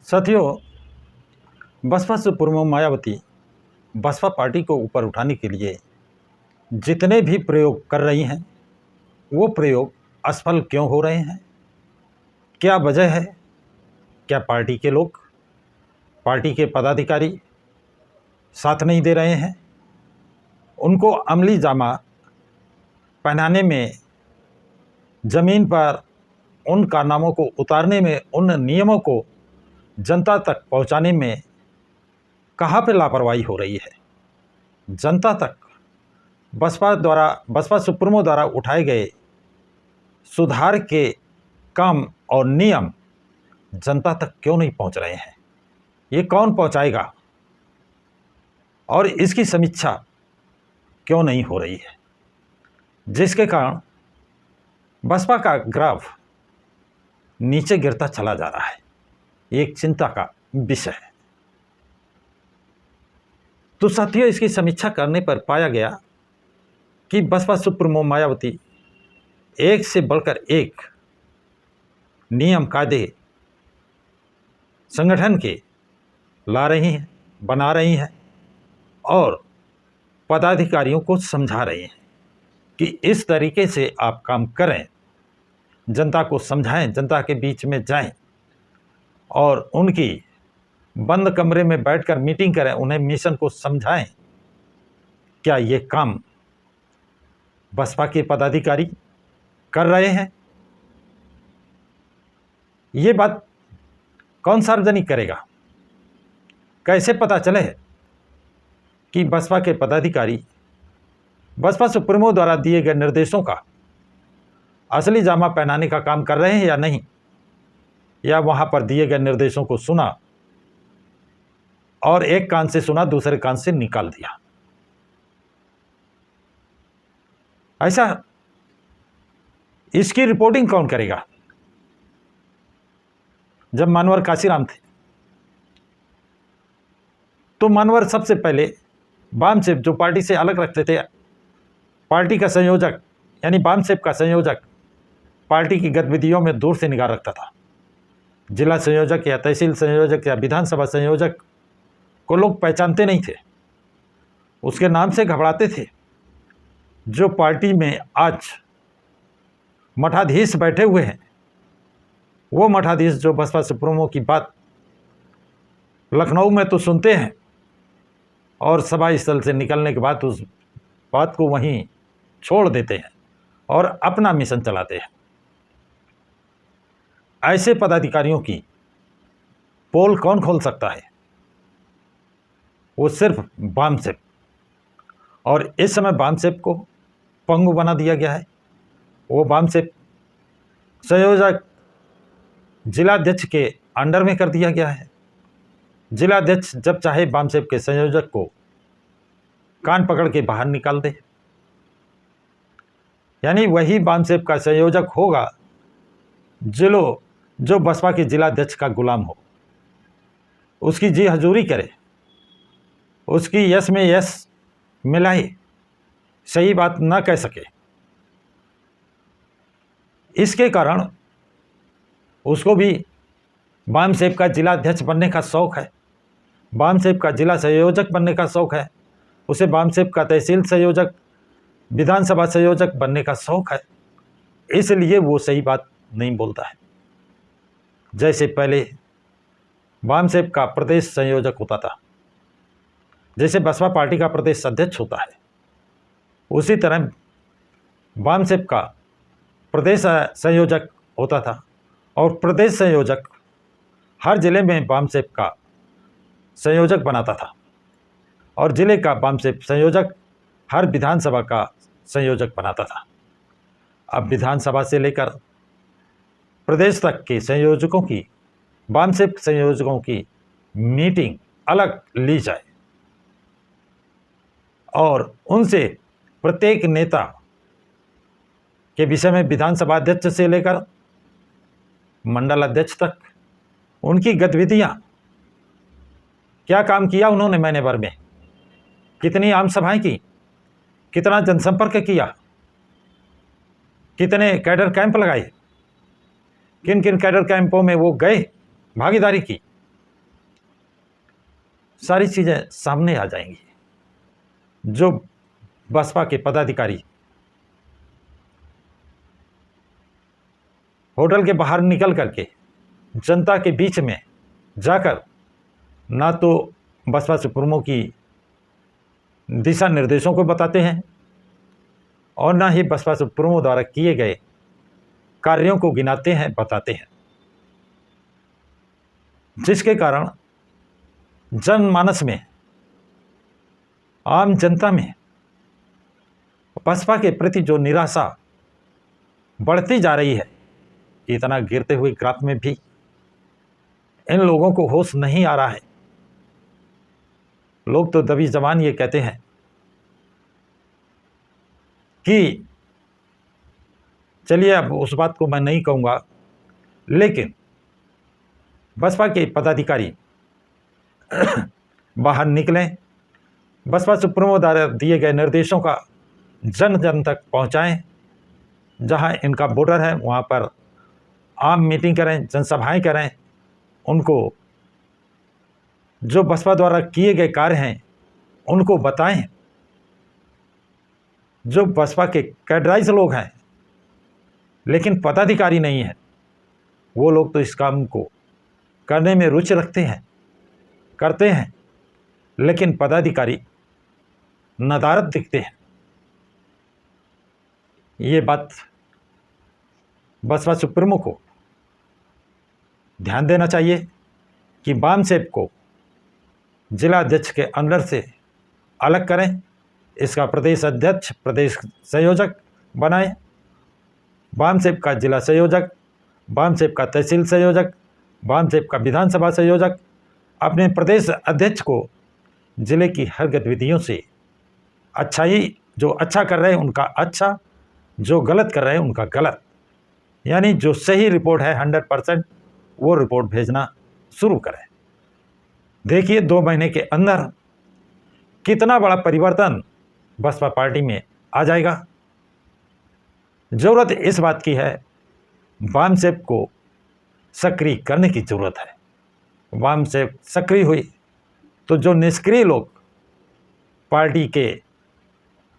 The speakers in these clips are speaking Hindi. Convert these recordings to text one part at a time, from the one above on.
साथियों, बसपा सुप्रीमो मायावती बसपा पार्टी को ऊपर उठाने के लिए जितने भी प्रयोग कर रही हैं, वो प्रयोग असफल क्यों हो रहे हैं? क्या वजह है? क्या पार्टी के लोग, पार्टी के पदाधिकारी साथ नहीं दे रहे हैं? उनको अमली जामा पहनाने में, ज़मीन पर उन कारनामों को उतारने में, उन नियमों को जनता तक पहुंचाने में कहाँ पे लापरवाही हो रही है? जनता तक बसपा सुप्रीमो द्वारा उठाए गए सुधार के काम और नियम जनता तक क्यों नहीं पहुंच रहे हैं? ये कौन पहुंचाएगा? और इसकी समीक्षा क्यों नहीं हो रही है, जिसके कारण बसपा का ग्राफ नीचे गिरता चला जा रहा है? ये एक चिंता का विषय है। तो साथियों, इसकी समीक्षा करने पर पाया गया कि बसपा सुप्रीमो मायावती एक से बढ़कर एक नियम कायदे संगठन के ला रही हैं, बना रही हैं और पदाधिकारियों को समझा रही हैं कि इस तरीके से आप काम करें, जनता को समझाएं, जनता के बीच में जाएं और उनकी बंद कमरे में बैठकर मीटिंग करें, उन्हें मिशन को समझाएं। क्या ये काम बसपा के पदाधिकारी कर रहे हैं? ये बात कौन सार्वजनिक करेगा? कैसे पता चले कि बसपा के पदाधिकारी बसपा सुप्रीमो द्वारा दिए गए निर्देशों का असली जामा पहनाने का काम कर रहे हैं या नहीं, या वहां पर दिए गए निर्देशों को सुना और एक कान से सुना, दूसरे कान से निकाल दिया? ऐसा इसकी रिपोर्टिंग कौन करेगा? जब मानवर काशीराम थे तो मानवर सबसे पहले वामसेप, जो पार्टी से अलग रखते थे, पार्टी का संयोजक यानी वामसेप का संयोजक पार्टी की गतिविधियों में दूर से निगाह रखता था। जिला संयोजक या तहसील संयोजक या विधानसभा संयोजक को लोग पहचानते नहीं थे, उसके नाम से घबराते थे। जो पार्टी में आज मठाधीश बैठे हुए हैं, वो मठाधीश जो बसपा सुप्रीमो की बात लखनऊ में तो सुनते हैं और सभा स्थल से निकलने के बाद उस बात को वहीं छोड़ देते हैं और अपना मिशन चलाते हैं। ऐसे पदाधिकारियों की पोल कौन खोल सकता है? वो सिर्फ वामसेप, और इस समय वामसेप को पंगु बना दिया गया है। वो वामसेप संयोजक जिलाध्यक्ष के अंडर में कर दिया गया है। जिलाध्यक्ष जब चाहे वामसेप के संयोजक को कान पकड़ के बाहर निकाल दे, यानी वही वामसेप का संयोजक होगा जो बसपा के जिलाध्यक्ष का गुलाम हो, उसकी जी हजूरी करे, उसकी यस में यस मिलाए, सही बात ना कह सके। इसके कारण उसको भी वामसेप का जिलाध्यक्ष बनने का शौक़ है, वामसेप का जिला संयोजक बनने का शौक़ है, उसे वामसेप का तहसील संयोजक, विधानसभा संयोजक बनने का शौक़ है। इसलिए वो सही बात नहीं बोलता है। जैसे पहले वामसेप का प्रदेश संयोजक होता था, जैसे बसपा पार्टी का प्रदेश अध्यक्ष होता है, उसी तरह वामसेप का प्रदेश संयोजक होता था और प्रदेश संयोजक हर जिले में वामसेप का संयोजक बनाता था और जिले का वामसेप संयोजक हर विधानसभा का संयोजक बनाता था। अब विधानसभा से लेकर प्रदेश तक के संयोजकों की, वामसेप संयोजकों की मीटिंग अलग ली जाए और उनसे प्रत्येक नेता के विषय में विधानसभा अध्यक्ष से लेकर मंडल अध्यक्ष तक उनकी गतिविधियां, क्या काम किया उन्होंने महीने भर में, कितनी आम सभाएं की, कितना जनसंपर्क किया, कितने कैडर कैंप लगाए, किन किन कैडर कैंपों में वो गए, भागीदारी की, सारी चीज़ें सामने आ जाएंगी। जो बसपा के पदाधिकारी होटल के बाहर निकल करके जनता के बीच में जाकर ना तो बसपा सुप्रीमो की दिशा निर्देशों को बताते हैं और ना ही बसपा सुप्रीमो द्वारा किए गए कार्यों को गिनाते हैं, बताते हैं, जिसके कारण जनमानस में, आम जनता में बसपा के प्रति जो निराशा बढ़ती जा रही है, इतना गिरते हुए ग्राफ में भी इन लोगों को होश नहीं आ रहा है। लोग तो दबी जबान ये कहते हैं कि चलिए, अब उस बात को मैं नहीं कहूँगा, लेकिन बसपा के पदाधिकारी बाहर निकलें, बसपा सुप्रीमो द्वारा दिए गए निर्देशों का जन जन तक पहुँचाएं। जहां इनका बॉर्डर है वहां पर आम मीटिंग करें, जनसभाएं करें, उनको जो बसपा द्वारा किए गए कार्य हैं उनको बताएं। जो बसपा के कैडराइज लोग हैं लेकिन पदाधिकारी नहीं हैं, वो लोग तो इस काम को करने में रुचि रखते हैं, करते हैं, लेकिन पदाधिकारी नदारद दिखते हैं। ये बात बसपा सुप्रीमो को ध्यान देना चाहिए कि बामसेप को जिला अध्यक्ष के अंडर से अलग करें, इसका प्रदेश अध्यक्ष, प्रदेश संयोजक बनाएं। बामसेप का जिला संयोजक, बामसेप का तहसील संयोजक, बामसेप का विधानसभा संयोजक अपने प्रदेश अध्यक्ष को जिले की हर गतिविधियों से अच्छाई, जो अच्छा कर रहे हैं उनका अच्छा, जो गलत कर रहे हैं उनका गलत, यानी जो सही रिपोर्ट है 100% वो रिपोर्ट भेजना शुरू करें। देखिए 2 महीने के अंदर कितना बड़ा परिवर्तन बसपा पार्टी में आ जाएगा। ज़रूरत इस बात की है, बामसेप को सक्रिय करने की ज़रूरत है। बामसेप सक्रिय हुई तो जो निष्क्रिय लोग पार्टी के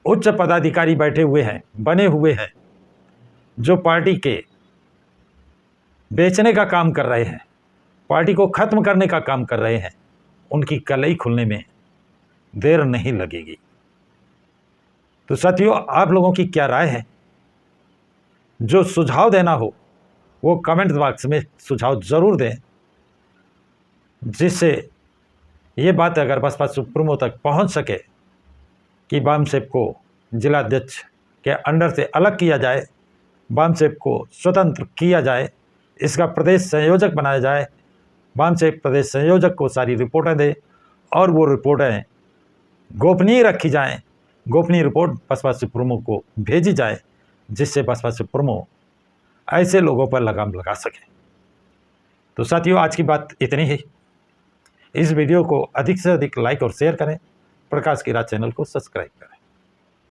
उच्च पदाधिकारी बैठे हुए हैं, बने हुए हैं, जो पार्टी के बेचने का काम कर रहे हैं, पार्टी को ख़त्म करने का काम कर रहे हैं, उनकी कलई खुलने में देर नहीं लगेगी। तो साथियों, आप लोगों की क्या राय है? जो सुझाव देना हो वो कमेंट बॉक्स में सुझाव ज़रूर दें, जिससे ये बात अगर बसपा सुप्रीमो तक पहुंच सके कि बामसेप को जिला अध्यक्ष के अंडर से अलग किया जाए, बामसेप को स्वतंत्र किया जाए, इसका प्रदेश संयोजक बनाया जाए, बामसेप प्रदेश संयोजक को सारी रिपोर्टें दे और वो रिपोर्टें गोपनीय रखी जाएं, गोपनीय रिपोर्ट बसपा सुप्रीमो को भेजी जाए, जिससे बसपा सुप्रीमो ऐसे लोगों पर लगाम लगा सके। तो साथियों, आज की बात इतनी ही। इस वीडियो को अधिक से अधिक लाइक और शेयर करें, प्रकाश की राह चैनल को सब्सक्राइब करें।